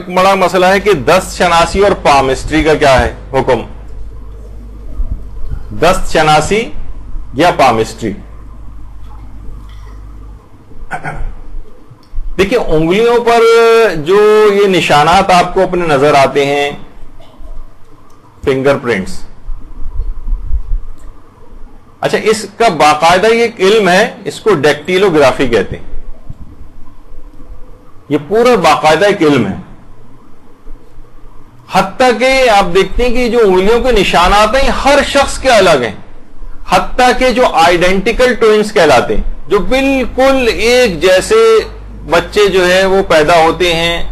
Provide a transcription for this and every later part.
ایک بڑا مسئلہ ہے کہ دست شناسی اور پامسٹری کا کیا ہے حکم. دست شناسی یا پامسٹری. دیکھیں انگلیوں پر جو یہ نشانات آپ کو اپنے نظر آتے ہیں فنگر پرنٹس، اچھا اس کا باقاعدہ یہ ایک علم ہے، اس کو ڈیکٹیلوگرافی کہتے ہیں. یہ پورا باقاعدہ ایک علم ہے. حتیٰ کہ آپ دیکھتے ہیں کہ جو انگلیوں کے نشانات ہیں ہر شخص کے الگ ہیں، حتیٰ کہ جو آئیڈینٹیکل ٹوئنس کہلاتے ہیں، جو بالکل ایک جیسے بچے جو ہے وہ پیدا ہوتے ہیں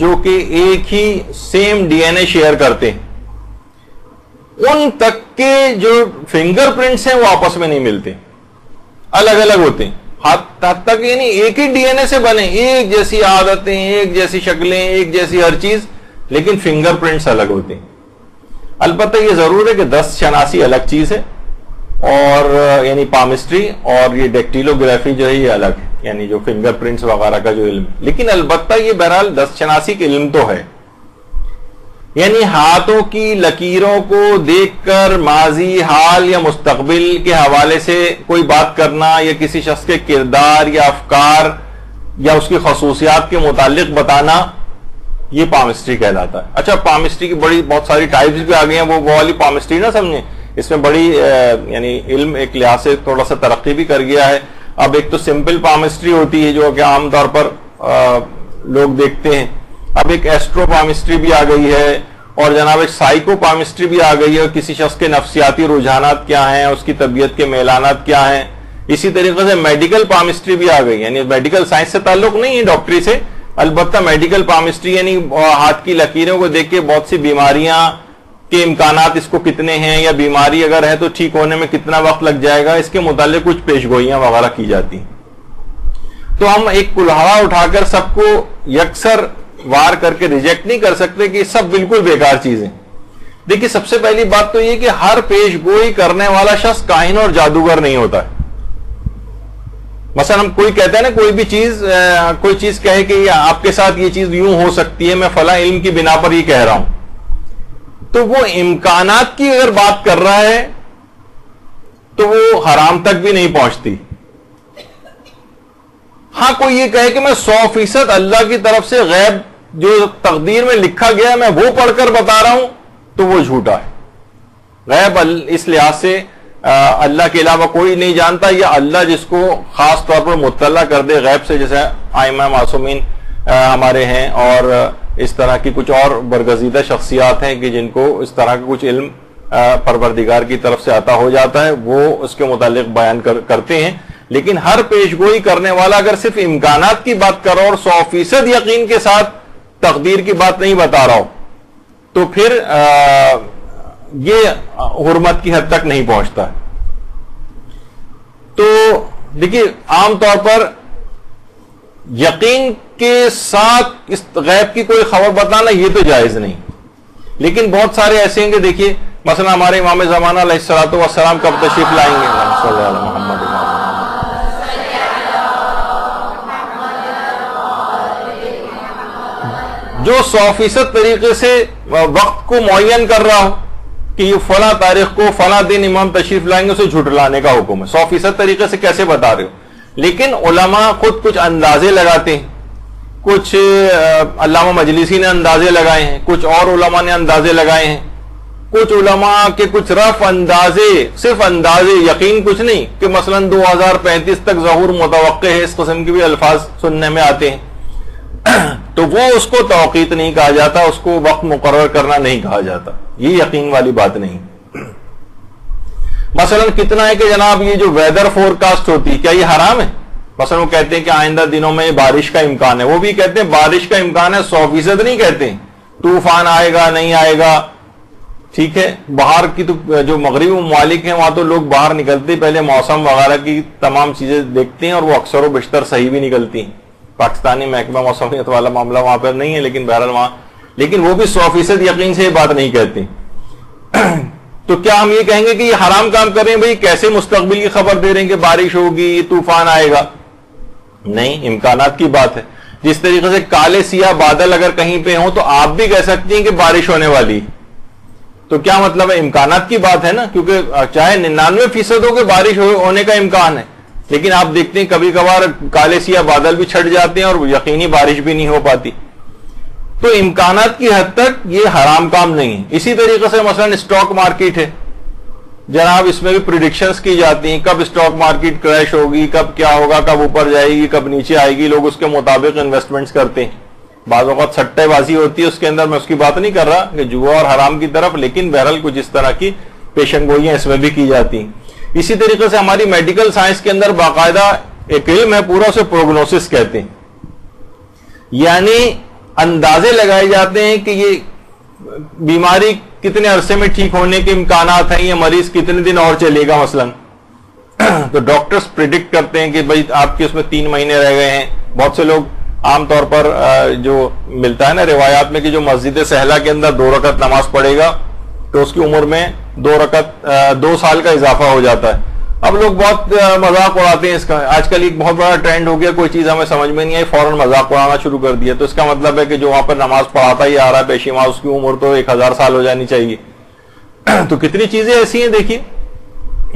جو کہ ایک ہی سیم ڈی این اے شیئر کرتے ہیں، ان تک کے جو فنگر پرنٹس ہیں وہ آپس میں نہیں ملتے، الگ الگ ہوتے ہیں. حتیٰ کہ یعنی ایک ہی ڈی این اے سے بنے، ایک جیسی عادتیں، ایک جیسی شکلیں، ایک جیسی ہر چیز، لیکن فنگر پرنٹس الگ ہوتے ہیں. البتہ یہ ضرور ہے کہ دست شناسی الگ چیز ہے، اور یعنی پامسٹری اور یہ ڈیکٹیلوگرافی جو ہے یہ الگ ہے، یعنی جو فنگر پرنٹس وغیرہ کا جو علم. لیکن البتہ یہ بہرحال دست شناسی کے علم تو ہے، یعنی ہاتھوں کی لکیروں کو دیکھ کر ماضی، حال یا مستقبل کے حوالے سے کوئی بات کرنا یا کسی شخص کے کردار یا افکار یا اس کی خصوصیات کے متعلق بتانا، یہ پامسٹری کہلاتا ہے. اچھا پامسٹری کی بہت ساری ٹائپس بھی آ گئی ہیں، وہ والی پامسٹری نہ سمجھیں، اس میں بڑی یعنی علم ایک لحاظ سے تھوڑا سا ترقی بھی کر گیا ہے. اب ایک تو سمپل پامسٹری ہوتی ہے جو کہ عام طور پر لوگ دیکھتے ہیں. اب ایک ایسٹرو پامسٹری بھی آ گئی ہے، اور جناب ایک سائیکو پامسٹری بھی آ گئی ہے، کسی شخص کے نفسیاتی رجحانات کیا ہیں، اس کی طبیعت کے میلانات کیا ہیں. اسی طریقے سے میڈیکل پامسٹری بھی آ گئی، یعنی میڈیکل سائنس سے تعلق نہیں ہے ڈاکٹری سے، البتہ میڈیکل پامسٹری یعنی ہاتھ کی لکیروں کو دیکھ کے بہت سی بیماریاں کے امکانات اس کو کتنے ہیں، یا بیماری اگر ہے تو ٹھیک ہونے میں کتنا وقت لگ جائے گا، اس کے متعلق کچھ پیش گوئیاں وغیرہ کی جاتی ہیں. تو ہم ایک کلہڑا اٹھا کر سب کو یکسر وار کر کے ریجیکٹ نہیں کر سکتے کہ سب بالکل بیکار چیزیں. دیکھیے سب سے پہلی بات تو یہ کہ ہر پیش گوئی کرنے والا شخص کاہن اور جادوگر نہیں ہوتا ہے. مثلا ہم کوئی کہتا ہے نا کوئی چیز کہے کہ آپ کے ساتھ یہ چیز یوں ہو سکتی ہے، میں فلاں علم کی بنا پر یہ کہہ رہا ہوں، تو وہ امکانات کی اگر بات کر رہا ہے تو وہ حرام تک بھی نہیں پہنچتی. ہاں کوئی یہ کہے کہ میں 100% اللہ کی طرف سے غیب جو تقدیر میں لکھا گیا میں وہ پڑھ کر بتا رہا ہوں، تو وہ جھوٹا ہے. غیب اس لحاظ سے اللہ کے علاوہ کوئی نہیں جانتا، یا اللہ جس کو خاص طور پر مطلع کر دے غیب سے، جیسے ائمہ معصومین ہمارے ہیں، اور اس طرح کی کچھ اور برگزیدہ شخصیات ہیں کہ جن کو اس طرح کا کچھ علم پروردگار کی طرف سے عطا ہو جاتا ہے، وہ اس کے متعلق بیان کرتے ہیں. لیکن ہر پیش گوئی کرنے والا اگر صرف امکانات کی بات کر رہا ہو اور 100% یقین کے ساتھ تقدیر کی بات نہیں بتا رہا ہو، تو پھر یہ حرمت کی حد تک نہیں پہنچتا. تو دیکھیے عام طور پر یقین کے ساتھ اس غیب کی کوئی خبر بتانا یہ تو جائز نہیں. لیکن بہت سارے ایسے ہیں کہ دیکھیے مثلا ہمارے امام زمانہ علیہ الصلوۃ والسلام کب تشریف لائیں گے، صلی اللہ علیہ محمد. جو 100% طریقے سے وقت کو معین کر رہا ہو کہ یہ فلاں تاریخ کو فلاں دن امام تشریف لائیں گے، اسے جھٹلانے کا حکم ہے. 100% طریقے سے کیسے بتا رہے ہو؟ لیکن علماء خود کچھ اندازے لگاتے ہیں، کچھ علامہ مجلسی نے اندازے لگائے ہیں، کچھ اور علماء نے اندازے لگائے ہیں، کچھ علماء کے کچھ رف اندازے، صرف اندازے، یقین کچھ نہیں، کہ مثلا 2035 تک ظہور متوقع ہے، اس قسم کے بھی الفاظ سننے میں آتے ہیں. تو وہ اس کو توقیت نہیں کہا جاتا، اس کو وقت مقرر کرنا نہیں کہا جاتا، یہ یقین والی بات نہیں. مثلا کتنا ہے کہ جناب یہ جو ویدر فورکاسٹ ہوتی ہے، کیا یہ حرام ہے؟ مثلا وہ کہتے ہیں کہ آئندہ دنوں میں بارش کا امکان ہے، وہ بھی کہتے ہیں بارش کا امکان ہے، 100% نہیں کہتے ہیں طوفان آئے گا نہیں آئے گا. ٹھیک ہے، باہر کی تو جو مغربی ممالک ہیں وہاں تو لوگ باہر نکلتے پہلے موسم وغیرہ کی تمام چیزیں دیکھتے ہیں، اور وہ اکثر و بیشتر صحیح بھی نکلتی ہیں. پاکستانی محکمہ موسمیات والا معاملہ وہاں پر نہیں ہے، لیکن بہرحال وہاں، لیکن وہ بھی 100% یقین سے یہ بات نہیں کہتے. تو کیا ہم یہ کہیں گے کہ یہ حرام کام کر رہے ہیں؟ بھئی کیسے مستقبل کی خبر دے رہے ہیں کہ بارش ہوگی، طوفان آئے گا؟ نہیں، امکانات کی بات ہے. جس طریقے سے کالے سیاہ بادل اگر کہیں پہ ہوں تو آپ بھی کہہ سکتی ہیں کہ بارش ہونے والی. تو کیا مطلب ہے؟ امکانات کی بات ہے نا, کیونکہ چاہے 99% ہو کہ بارش ہونے کا امکان ہے, لیکن آپ دیکھتے ہیں کبھی کبھار کالے سیاہ بادل بھی چھٹ جاتے ہیں اور یقینی بارش بھی نہیں ہو پاتی. تو امکانات کی حد تک یہ حرام کام نہیں ہے. اسی طریقے سے مثلا اسٹاک مارکیٹ ہے جناب, اس میں بھی پریڈکشنز کی جاتی ہیں کب اسٹاک مارکیٹ کریش ہوگی, کب کیا ہوگا, کب اوپر جائے گی, کب نیچے آئے گی. لوگ اس کے مطابق انویسٹمنٹس کرتے ہیں. بعض اوقات سٹے بازی ہوتی ہے اس کے اندر, میں اس کی بات نہیں کر رہا کہ جوا اور حرام کی طرف, لیکن بہرحال کچھ اس طرح کی پیشن گوئیاں اس میں بھی کی جاتی ہیں. اسی طریقے سے ہماری میڈیکل سائنس کے اندر باقاعدہ ایک علم ہے پورا, اسے پروگنوسس کہتے ہیں. یعنی اندازے لگائے جاتے ہیں کہ یہ بیماری کتنے عرصے میں ٹھیک ہونے کے امکانات ہیں, یہ مریض کتنے دن اور چلے گا مثلا. تو ڈاکٹرز پریڈکٹ کرتے ہیں کہ بھائی آپ کے اس میں 3 مہینے رہ گئے ہیں. بہت سے لوگ عام طور پر جو ملتا ہے نا روایات میں کہ جو مسجد سہلہ کے اندر 2 رکعت نماز پڑھے گا تو اس کی عمر میں 2 سال کا اضافہ ہو جاتا ہے. اب لوگ بہت مذاق اڑاتے ہیں اس کا. آج کل ایک بہت بڑا ٹرینڈ ہو گیا, کوئی چیز ہمیں سمجھ میں نہیں آئی فوراً مذاق اڑانا شروع کر دیا. تو اس کا مطلب ہے کہ جو وہاں پر نماز پڑھاتا ہی آ رہا ہے پیشیما, اس کی عمر تو 1000 سال ہو جانی چاہیے. تو کتنی چیزیں ایسی ہیں دیکھیے,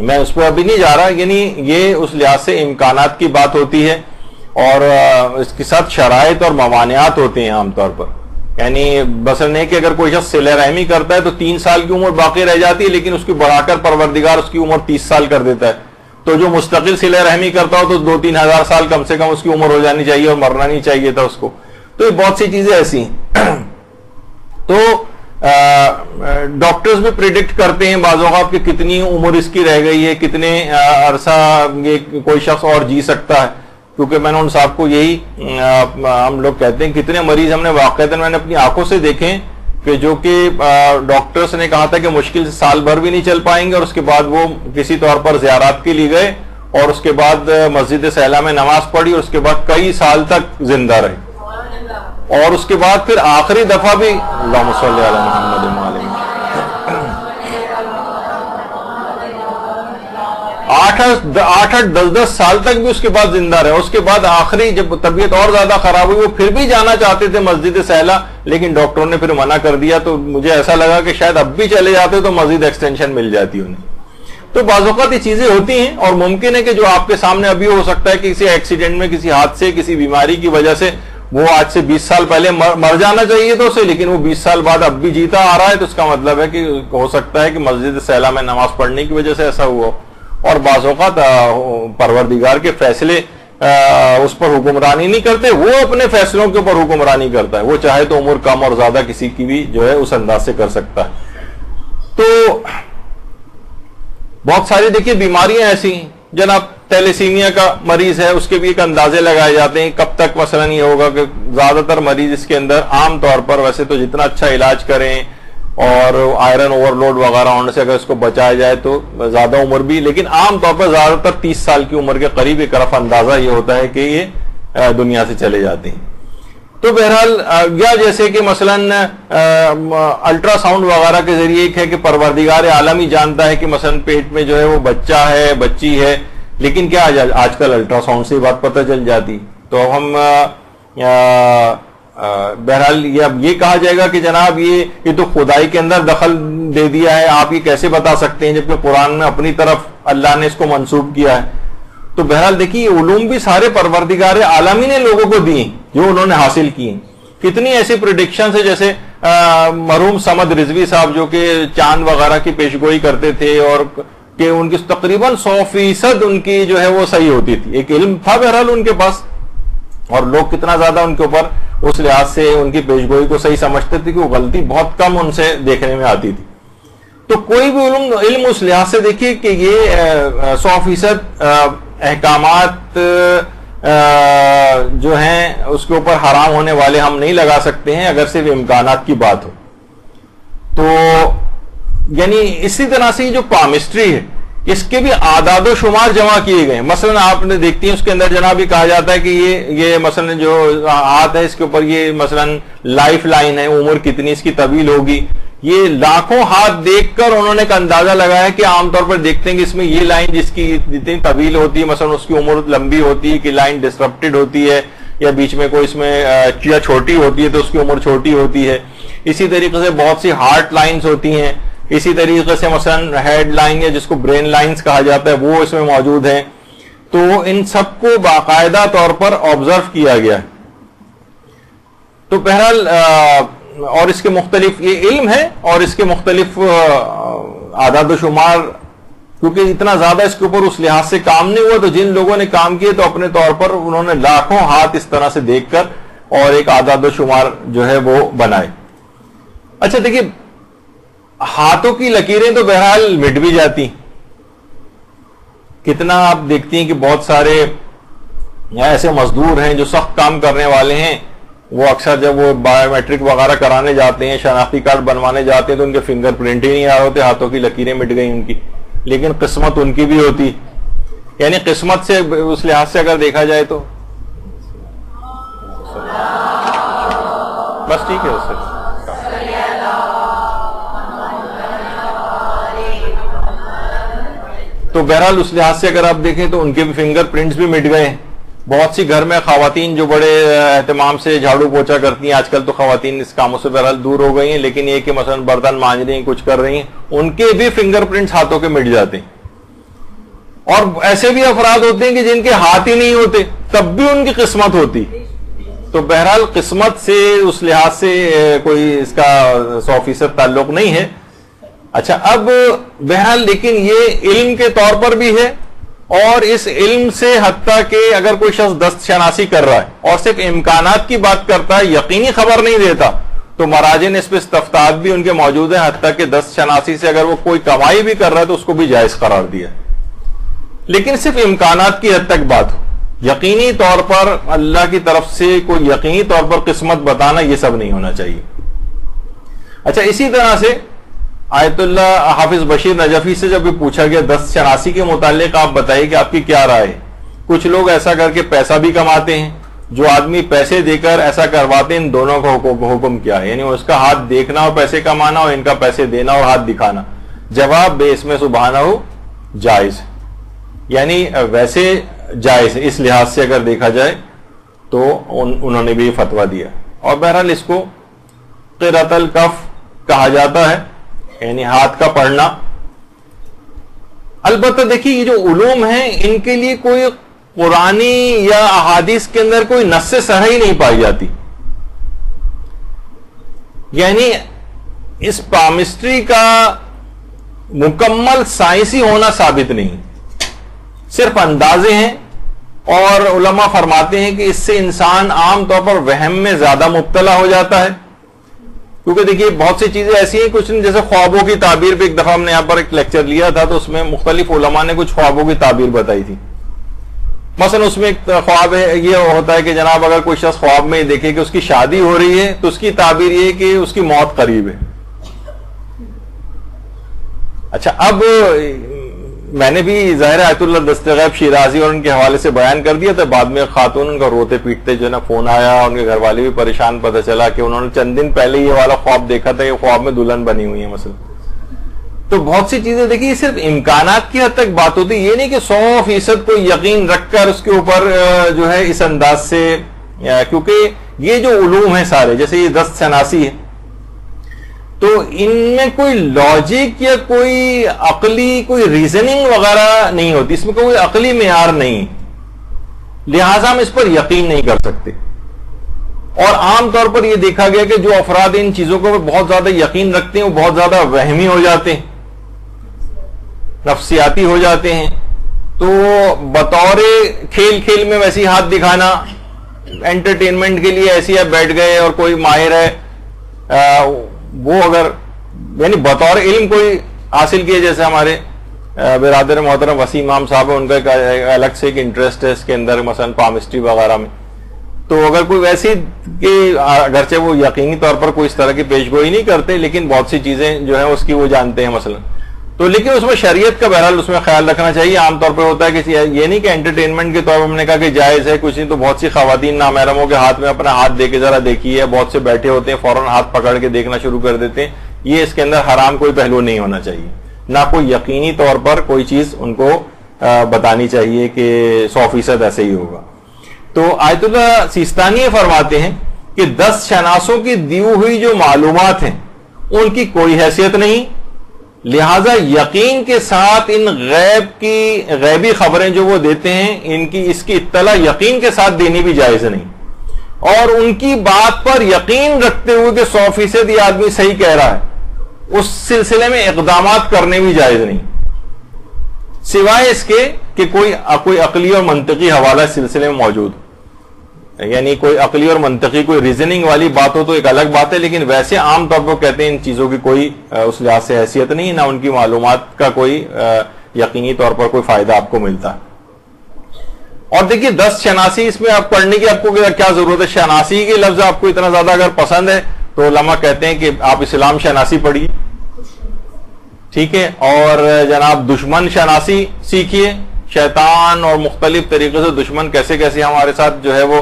میں اس پہ ابھی نہیں جا رہا. یعنی یہ اس لحاظ سے امکانات کی بات ہوتی ہے اور اس کے ساتھ شرائط اور ممانعات ہوتے ہیں عام طور پر. یعنی مثلا کہ اگر کوئی شخص صلہ رحمی کرتا ہے تو 3 سال کی عمر باقی رہ جاتی ہے, لیکن اس کی بڑھا کر پروردگار اس کی عمر 30 سال کر دیتا ہے. تو جو مستقل صلہ رحمی کرتا ہو تو 2-3 ہزار سال کم سے کم اس کی عمر ہو جانی چاہیے اور مرنا نہیں چاہیے تھا اس کو. تو یہ بہت سی چیزیں ایسی ہیں. تو ڈاکٹرز بھی پریڈکٹ کرتے ہیں بعض اوقات کہ کتنی عمر اس کی رہ گئی ہے, کتنے عرصہ یہ کوئی شخص اور جی سکتا ہے. کیونکہ میں نے ان صاحب کو یہی ہم لوگ کہتے ہیں, کتنے مریض ہم نے واقعتاً میں نے اپنی آنکھوں سے دیکھے کہ جو کہ ڈاکٹرز نے کہا تھا کہ مشکل سے سال بھر بھی نہیں چل پائیں گے, اور اس کے بعد وہ کسی طور پر زیارات کے لیے گئے اور اس کے بعد مسجد سہلہ میں نماز پڑھی اور اس کے بعد کئی سال تک زندہ رہے. اور اس کے بعد پھر آخری دفعہ بھی اللہم صلی علی محمد و علی 8-10 سال تک بھی اس کے بعد زندہ رہے. اس کے بعد آخری جب طبیعت اور زیادہ خراب ہوئی, وہ پھر بھی جانا چاہتے تھے مسجد سہلہ, لیکن ڈاکٹروں نے پھر منع کر دیا. تو مجھے ایسا لگا کہ شاید اب بھی چلے جاتے تو مزید ایکسٹینشن مل جاتی انہیں. تو بعض اوقات یہ چیزیں ہوتی ہیں اور ممکن ہے کہ جو آپ کے سامنے ابھی ہو سکتا ہے کہ کسی ایکسیڈنٹ میں, کسی حادثے, کسی بیماری کی وجہ سے وہ آج سے 20 سال پہلے مر جانا چاہیے تو اسے, لیکن وہ 20 سال بعد اب بھی جیتا آ رہا ہے. تو اس کا مطلب ہے کہ ہو سکتا ہے کہ مسجد سہلہ میں نماز پڑھنے کی وجہ سے ایسا ہوا. اور بعض اوقات پروردگار کے فیصلے اس پر حکمرانی نہیں کرتے, وہ اپنے فیصلوں کے اوپر حکمرانی کرتا ہے. وہ چاہے تو عمر کم اور زیادہ کسی کی بھی جو ہے اس انداز سے کر سکتا ہے. تو بہت ساری دیکھیے بیماریاں ایسی ہیں جناب, تیلیسیمیا کا مریض ہے, اس کے بھی ایک اندازے لگائے جاتے ہیں کب تک مثلا یہ ہوگا کہ زیادہ تر مریض اس کے اندر عام طور پر ویسے تو جتنا اچھا علاج کریں اور آئرن اوور لوڈ وغیرہ ہونے سے اگر اس کو بچایا جائے تو زیادہ عمر بھی, لیکن عام طور پر زیادہ تر 30 سال کی عمر کے قریب ایک رف اندازہ یہ ہوتا ہے کہ یہ دنیا سے چلے جاتے ہیں. تو بہرحال یا جیسے کہ مثلا الٹرا ساؤنڈ وغیرہ کے ذریعے ایک ہے کہ پروردگار عالم ہی جانتا ہے کہ مثلا پیٹ میں جو ہے وہ بچہ ہے, بچی ہے, لیکن کیا آج کل الٹرا ساؤنڈ سے بات پتہ چل جاتی. تو ہم بہرحال یہ کہا جائے گا کہ جناب یہ تو خدائی کے اندر دخل دے دیا ہے, آپ یہ کیسے بتا سکتے ہیں جبکہ قرآن میں اپنی طرف اللہ نے اس کو منسوب کیا ہے. تو بہرحال دیکھیے علوم بھی سارے پروردگار عالمی نے لوگوں کو دیے جو انہوں نے حاصل کیے. کتنی ایسی پریڈکشنز ہیں جیسے مرحوم صمد رضوی صاحب جو کہ چاند وغیرہ کی پیشگوئی کرتے تھے اور کہ ان کی تقریباً 100% ان کی جو ہے وہ صحیح ہوتی تھی. ایک علم تھا بہرحال ان کے پاس, اور لوگ کتنا زیادہ ان کے اوپر اس لحاظ سے ان کی پیشگوئی کو صحیح سمجھتے تھے کہ وہ غلطی بہت کم ان سے دیکھنے میں آتی تھی. تو کوئی بھی علم اس لحاظ سے دیکھیے کہ یہ 100% احکامات جو ہیں اس کے اوپر حرام ہونے والے ہم نہیں لگا سکتے ہیں اگر صرف امکانات کی بات ہو. تو یعنی اسی طرح سے جو پامسٹری ہے اس کے بھی اعداد و شمار جمع کیے گئے. مثلا آپ نے دیکھتی ہیں اس کے اندر جناب یہ کہا جاتا ہے کہ یہ مثلا جو ہاتھ ہے اس کے اوپر یہ مثلا لائف لائن ہے, عمر کتنی اس کی طویل ہوگی. یہ لاکھوں ہاتھ دیکھ کر انہوں نے ایک اندازہ لگایا کہ عام طور پر دیکھتے ہیں کہ اس میں یہ لائن جس کی جتنی طویل ہوتی ہے مثلا اس کی عمر لمبی ہوتی ہے, کہ لائن ڈسرپٹڈ ہوتی ہے, یا بیچ میں کوئی اس میں چیا چھوٹی ہوتی ہے تو اس کی عمر چھوٹی ہوتی ہے. اسی طریقے سے بہت سی ہارٹ لائنز ہوتی ہیں. اسی طریقے سے مثلا ہیڈ لائن یا جس کو برین لائنز کہا جاتا ہے وہ اس میں موجود ہیں. تو ان سب کو باقاعدہ طور پر آبزرو کیا گیا ہے. تو بہرحال اور اس کے مختلف یہ علم ہے اور اس کے مختلف اعداد و شمار کیونکہ اتنا زیادہ اس کے اوپر اس لحاظ سے کام نہیں ہوا, تو جن لوگوں نے کام کیے تو اپنے طور پر انہوں نے لاکھوں ہاتھ اس طرح سے دیکھ کر اور ایک اعداد و شمار جو ہے وہ بنائے. اچھا دیکھیے, ہاتھوں کی لکیریں تو بہرحال مٹ بھی جاتی. کتنا آپ دیکھتی ہیں کہ بہت سارے ایسے مزدور ہیں جو سخت کام کرنے والے ہیں, وہ اکثر جب وہ بایو میٹرک وغیرہ کرانے جاتے ہیں, شناختی کارڈ بنوانے جاتے ہیں, تو ان کے فنگر پرنٹ ہی نہیں آ رہے ہوتے, ہاتھوں کی لکیریں مٹ گئی ان کی. لیکن قسمت ان کی بھی ہوتی, یعنی قسمت سے اس لحاظ سے اگر دیکھا جائے تو بس ٹھیک ہے. اس سے تو بہرحال اس لحاظ سے اگر آپ دیکھیں تو ان کے بھی فنگر پرنٹس بھی مٹ گئے ہیں. بہت سی گھر میں خواتین جو بڑے اہتمام سے جھاڑو پوچھا کرتی ہیں, آج کل تو خواتین اس کاموں سے بہرحال دور ہو گئی ہیں, لیکن یہ کہ مثلا برتن مانج رہی ہیں, کچھ کر رہی ہیں, ان کے بھی فنگر پرنٹس ہاتھوں کے مٹ جاتے ہیں. اور ایسے بھی افراد ہوتے ہیں کہ جن کے ہاتھ ہی نہیں ہوتے, تب بھی ان کی قسمت ہوتی. تو بہرحال قسمت سے اس لحاظ سے کوئی اس کا 100% تعلق نہیں ہے. اچھا, اب بہرحال لیکن یہ علم کے طور پر بھی ہے, اور اس علم سے حتیٰ کہ اگر کوئی شخص دست شناسی کر رہا ہے اور صرف امکانات کی بات کرتا ہے, یقینی خبر نہیں دیتا, تو مراجع نے اس پہ استفتاءات بھی ان کے موجود ہیں, حتیٰ کہ دست شناسی سے اگر وہ کوئی کمائی بھی کر رہا ہے تو اس کو بھی جائز قرار دیا. لیکن صرف امکانات کی حد تک بات ہو, یقینی طور پر اللہ کی طرف سے کوئی یقینی طور پر قسمت بتانا, یہ سب نہیں ہونا چاہیے. اچھا, اسی طرح سے آیت اللہ حافظ بشیر نجفی سے جب بھی پوچھا گیا دست شناسی کے متعلق آپ بتائیے کہ آپ کی کیا رائے ہے. کچھ لوگ ایسا کر کے پیسہ بھی کماتے ہیں, جو آدمی پیسے دے کر ایسا کرواتے ہیں, ان دونوں کا حکم کیا ہے, یعنی اس کا ہاتھ دیکھنا اور پیسے کمانا, اور ان کا پیسے دینا اور ہاتھ دکھانا. جواب بے اس میں سبحانہ ہو جائز, یعنی ویسے جائز اس لحاظ سے اگر دیکھا جائے تو انہوں نے بھی فتویٰ دیا. اور بہرحال اس کو قرۃ الکف کہا جاتا ہے, یعنی ہاتھ کا پڑھنا. البتہ دیکھیے یہ جو علوم ہیں ان کے لیے کوئی قرآنی یا احادیث کے اندر کوئی نص صحیح نہیں پائی جاتی. یعنی اس پامسٹری کا مکمل سائنسی ہونا ثابت نہیں, صرف اندازے ہیں. اور علماء فرماتے ہیں کہ اس سے انسان عام طور پر وہم میں زیادہ مبتلا ہو جاتا ہے, کیونکہ دیکھیے بہت سی چیزیں ایسی ہیں, کچھ جیسے خوابوں کی تعبیر پہ ایک دفعہ ہم نے یہاں پر ایک لیکچر لیا تھا, تو اس میں مختلف علماء نے کچھ خوابوں کی تعبیر بتائی تھی. مثلا اس میں ایک خواب یہ ہوتا ہے کہ جناب اگر کوئی شخص خواب میں دیکھے کہ اس کی شادی ہو رہی ہے تو اس کی تعبیر یہ کہ اس کی موت قریب ہے. اچھا, اب میں نے بھی ظاہر آیت اللہ دستغیب شیرازی اور ان کے حوالے سے بیان کر دیا تھا. بعد میں خاتون ان کا روتے پیٹتے جو ہے نا فون آیا, ان کے گھر والے بھی پریشان, پتہ چلا کہ انہوں نے چند دن پہلے یہ والا خواب دیکھا تھا, یہ خواب میں دلہن بنی ہوئی ہے مثلا. تو بہت سی چیزیں دیکھیے صرف امکانات کی حد تک بات ہوتی, یہ نہیں کہ 100% کوئی یقین رکھ کر اس کے اوپر جو ہے اس انداز سے, کیونکہ یہ جو علوم ہیں سارے, جیسے یہ دست شناسی ہے, تو ان میں کوئی لاجک یا کوئی عقلی کوئی ریزننگ وغیرہ نہیں ہوتی, اس میں کوئی عقلی معیار نہیں, لہٰذا ہم اس پر یقین نہیں کر سکتے. اور عام طور پر یہ دیکھا گیا کہ جو افراد ان چیزوں کو بہت زیادہ یقین رکھتے ہیں وہ بہت زیادہ وہمی ہو جاتے ہیں, نفسیاتی ہو جاتے ہیں. تو بطور کھیل کھیل میں ویسی ہاتھ دکھانا, انٹرٹینمنٹ کے لیے ایسی آپ بیٹھ گئے اور کوئی ماہر ہے وہ اگر یعنی بطور علم کوئی حاصل کیے, جیسے ہمارے برادر محترم وسیم امام صاحب ہیں, ان کا الگ سے ایک انٹرسٹ ہے اس کے اندر, مثلا پامسٹری وغیرہ میں. تو اگر کوئی ویسی کہ اگرچہ وہ یقینی طور پر کوئی اس طرح کی پیش گوئی نہیں کرتے, لیکن بہت سی چیزیں جو ہیں اس کی وہ جانتے ہیں مثلا, تو لیکن اس میں شریعت کا بہرحال اس میں خیال رکھنا چاہیے. عام طور پہ ہوتا ہے کہ یہ نہیں کہ انٹرٹینمنٹ کے طور پر ہم نے کہا کہ جائز ہے کچھ نہیں, تو بہت سی خواتین نامحرموں کے ہاتھ میں اپنا ہاتھ دے کے ذرا دیکھیے, بہت سے بیٹھے ہوتے ہیں فوراً ہاتھ پکڑ کے دیکھنا شروع کر دیتے ہیں. یہ اس کے اندر حرام کوئی پہلو نہیں ہونا چاہیے, نہ کوئی یقینی طور پر کوئی چیز ان کو بتانی چاہیے کہ 100% ایسے ہی ہوگا. تو آیت اللہ سیستانی یہ فرماتے ہیں کہ 10 شناسوں کی دی ہوئی جو معلومات ہیں ان کی کوئی حیثیت نہیں، لہذا یقین کے ساتھ ان غیبی خبریں جو وہ دیتے ہیں اس کی اطلاع یقین کے ساتھ دینی بھی جائز نہیں، اور ان کی بات پر یقین رکھتے ہوئے کہ 100% یہ آدمی صحیح کہہ رہا ہے اس سلسلے میں اقدامات کرنے بھی جائز نہیں، سوائے اس کے کہ کوئی عقلی اور منطقی حوالہ اس سلسلے میں موجود، یعنی کوئی عقلی اور منطقی کوئی ریزننگ والی بات ہو تو ایک الگ بات ہے، لیکن ویسے عام طور پر کہتے ہیں ان چیزوں کی کوئی اس لحاظ سے حیثیت نہیں، نہ ان کی معلومات کا کوئی یقینی طور پر کوئی فائدہ آپ کو ملتا ہے۔ اور دیکھیے 10 شناسی اس میں آپ پڑھنے کی آپ کو کیا ضرورت ہے؟ شناسی کے لفظ آپ کو اتنا زیادہ اگر پسند ہے تو علماء کہتے ہیں کہ آپ اسلام شناسی پڑھیے، ٹھیک ہے، اور جناب دشمن شناسی سیکھیے، شیطان اور مختلف طریقے سے دشمن کیسے کیسے ہمارے ساتھ جو ہے وہ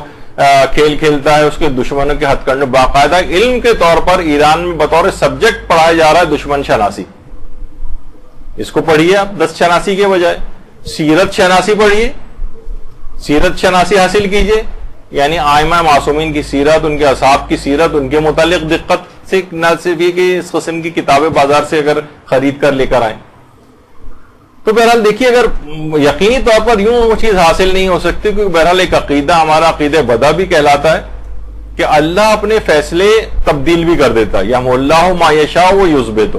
کھیل کھیلتا ہے، اس کے دشمنوں کے ہتھ کنڈے باقاعدہ علم کے طور پر ایران میں بطور سبجیکٹ پڑھایا جا رہا ہے دشمن شناسی، اس کو پڑھیے آپ 10 شناسی کے بجائے۔ سیرت شناسی پڑھیے، سیرت شناسی حاصل کیجئے، یعنی ائمہ معصومین کی سیرت، ان کے اصحاب کی سیرت، ان کے متعلق دقت سے، نہ صرف یہ کہ اس قسم کی کتابیں بازار سے اگر خرید کر لے کر آئیں۔ تو بہرحال دیکھیے اگر یقینی طور پر یوں وہ چیز حاصل نہیں ہو سکتی، کیونکہ بہرحال ایک عقیدہ ہمارا عقیدہ بدا بھی کہلاتا ہے کہ اللہ اپنے فیصلے تبدیل بھی کر دیتا ہے، یحم اللہ ما یشاء و یثبت،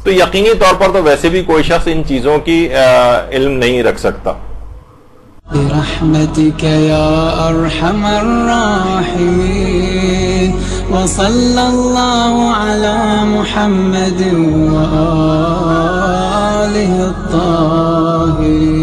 تو یقینی طور پر تو ویسے بھی کوئی شخص ان چیزوں کی علم نہیں رکھ سکتا۔ برحمتك يا أرحم الراحمين وصلى الله على محمد وآله الطاهرين۔